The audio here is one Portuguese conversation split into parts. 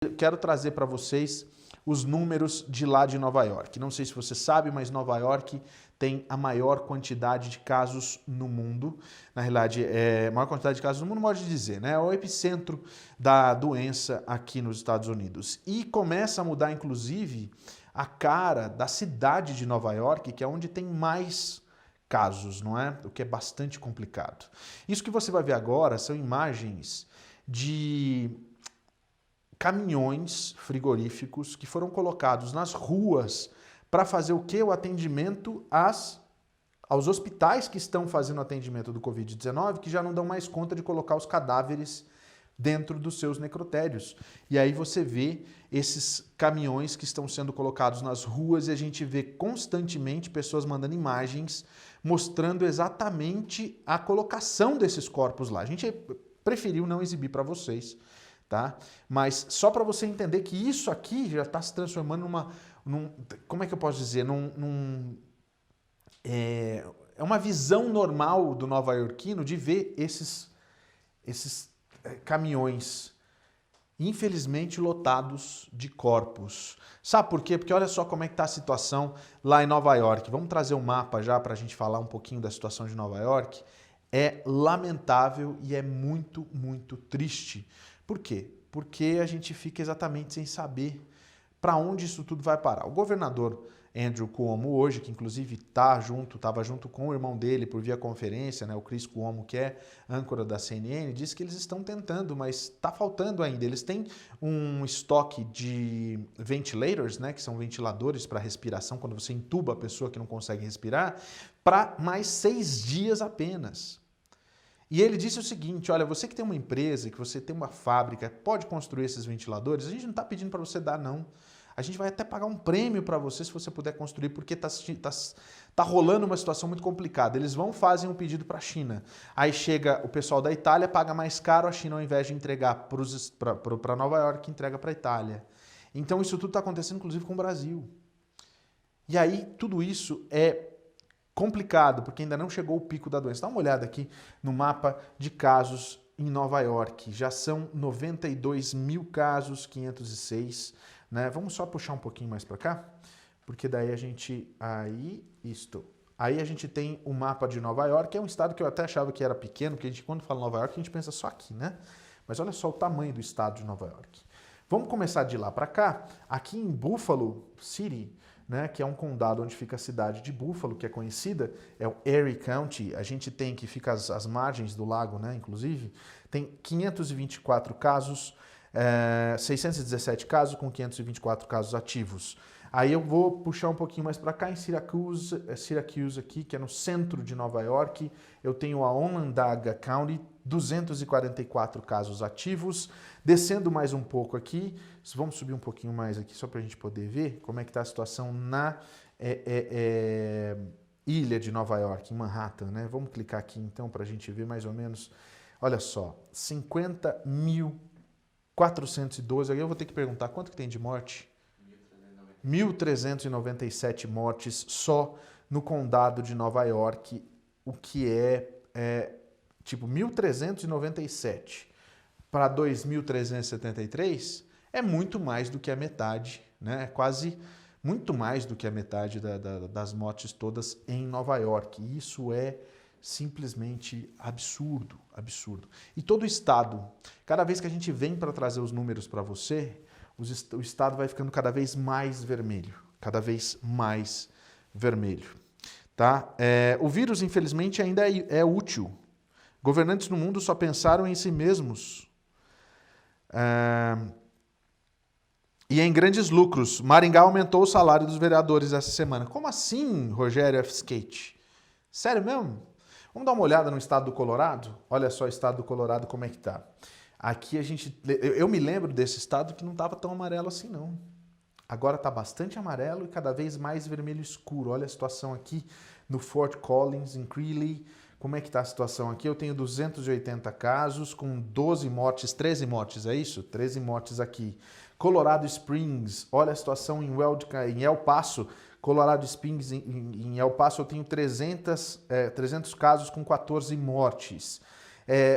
Eu quero trazer para vocês os números de lá de Nova York. Não sei se você sabe, mas Nova York tem a maior quantidade de casos no mundo. Na realidade, é a maior quantidade de casos no mundo, pode dizer, né? É o epicentro da doença aqui nos Estados Unidos. E começa a mudar, inclusive, a cara da cidade de Nova York, que é onde tem mais casos, não é? O que é bastante complicado. Isso que você vai ver agora são imagens de caminhões frigoríficos que foram colocados nas ruas para fazer o quê? O atendimento aos hospitais que estão fazendo atendimento do Covid-19, que já não dão mais conta de colocar os cadáveres dentro dos seus necrotérios. E aí você vê esses caminhões que estão sendo colocados nas ruas e a gente vê constantemente pessoas mandando imagens mostrando exatamente a colocação desses corpos lá. A gente preferiu não exibir para vocês, tá? Mas só para você entender que isso aqui já está se transformando como é que eu posso dizer? É uma visão normal do nova-iorquino de ver esses caminhões, infelizmente, lotados de corpos. Sabe por quê? Porque olha só como é que está a situação lá em Nova York. Vamos trazer um mapa já para a gente falar um pouquinho da situação de Nova York. É lamentável e é muito, muito triste. Por quê? Porque a gente fica exatamente sem saber para onde isso tudo vai parar. O governador Andrew Cuomo hoje, que inclusive estava junto com o irmão dele por via conferência, né, o Chris Cuomo, que é âncora da CNN, disse que eles estão tentando, mas está faltando ainda. Eles têm um estoque de ventilators, né, que são ventiladores para respiração, quando você entuba a pessoa que não consegue respirar, para mais 6 dias apenas. E ele disse o seguinte, olha, você que tem uma empresa, que você tem uma fábrica, pode construir esses ventiladores, a gente não está pedindo para você dar, não. A gente vai até pagar um prêmio para você se você puder construir, porque tá rolando uma situação muito complicada. Eles fazem um pedido para a China. Aí chega o pessoal da Itália, paga mais caro, a China, ao invés de entregar para Nova York, entrega para a Itália. Então isso tudo está acontecendo, inclusive, com o Brasil. E aí tudo isso é complicado, porque ainda não chegou o pico da doença. Dá uma olhada aqui no mapa de casos em Nova York. Já são 92 mil casos, 506, né? Vamos só puxar um pouquinho mais para cá, porque daí a gente... Aí a gente tem o mapa de Nova York, que é um estado que eu até achava que era pequeno, porque a gente, quando fala Nova York, a gente pensa só aqui, né? Mas olha só o tamanho do estado de Nova York. Vamos começar de lá para cá. Aqui em Buffalo City, né, que é um condado onde fica a cidade de Buffalo, que é conhecida, é o Erie County. A gente tem, que fica às margens do lago, né, inclusive, tem 524 casos, 617 casos com 524 casos ativos. Aí eu vou puxar um pouquinho mais para cá, em Syracuse aqui, que é no centro de Nova York, eu tenho a Onondaga County, 244 casos ativos. Descendo mais um pouco aqui, vamos subir um pouquinho mais aqui, só para a gente poder ver como é que está a situação na ilha de Nova York, em Manhattan, né? Vamos clicar aqui então para a gente ver mais ou menos. Olha só, 50.412, aí eu vou ter que perguntar quanto que tem de morte? 1.397 mortes só no condado de Nova York, o que tipo 1.397 para 2.373 é muito mais do que a metade, né? Quase muito mais do que a metade das mortes todas em Nova York. E isso é simplesmente absurdo, absurdo. E todo o estado, cada vez que a gente vem para trazer os números para você, o estado vai ficando cada vez mais vermelho, cada vez mais vermelho, tá? O vírus, infelizmente, ainda é útil. Governantes no mundo só pensaram em si mesmos. E em grandes lucros. Maringá aumentou o salário dos vereadores essa semana. Como assim, Rogério F. Skate? Sério mesmo? Vamos dar uma olhada no estado do Colorado? Olha só o estado do Colorado como é que tá. Aqui eu me lembro desse estado que não estava tão amarelo assim não. Agora está bastante amarelo e cada vez mais vermelho escuro. Olha a situação aqui no Fort Collins, em Greeley. Como é que está a situação aqui? Eu tenho 280 casos com 12 mortes, 13 mortes, é isso? 13 mortes aqui. Colorado Springs, olha a situação em El Paso. Colorado Springs, em El Paso, eu tenho 300 casos com 14 mortes.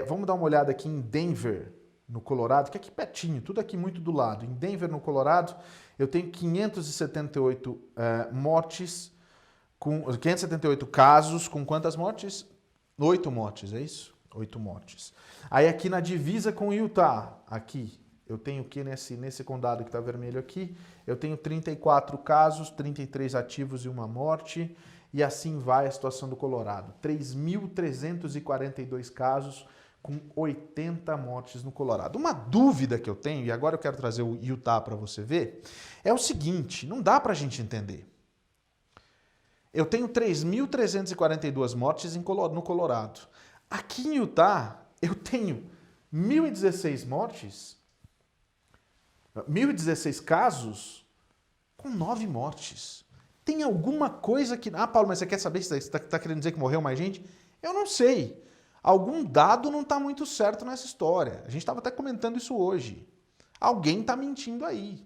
Vamos dar uma olhada aqui em Denver. no Colorado, que é aqui pertinho, tudo aqui muito do lado. Em Denver, no Colorado, eu tenho 578 mortes, 578 casos, com quantas mortes? 8 mortes, é isso? 8 mortes. Aí aqui na divisa com Utah, aqui, eu tenho que nesse condado que está vermelho aqui, eu tenho 34 casos, 33 ativos e 1 morte, e assim vai a situação do Colorado. 3.342 casos com 80 mortes no Colorado. Uma dúvida que eu tenho, e agora eu quero trazer o Utah para você ver, é o seguinte, não dá para a gente entender. Eu tenho 3.342 mortes no Colorado. Aqui em Utah, eu tenho 1.016 mortes, 1.016 casos com 9 mortes. Tem alguma coisa que... Ah, Paulo, mas você quer saber se você está querendo dizer que morreu mais gente? Eu não sei. Algum dado não está muito certo nessa história. A gente estava até comentando isso hoje. Alguém está mentindo aí.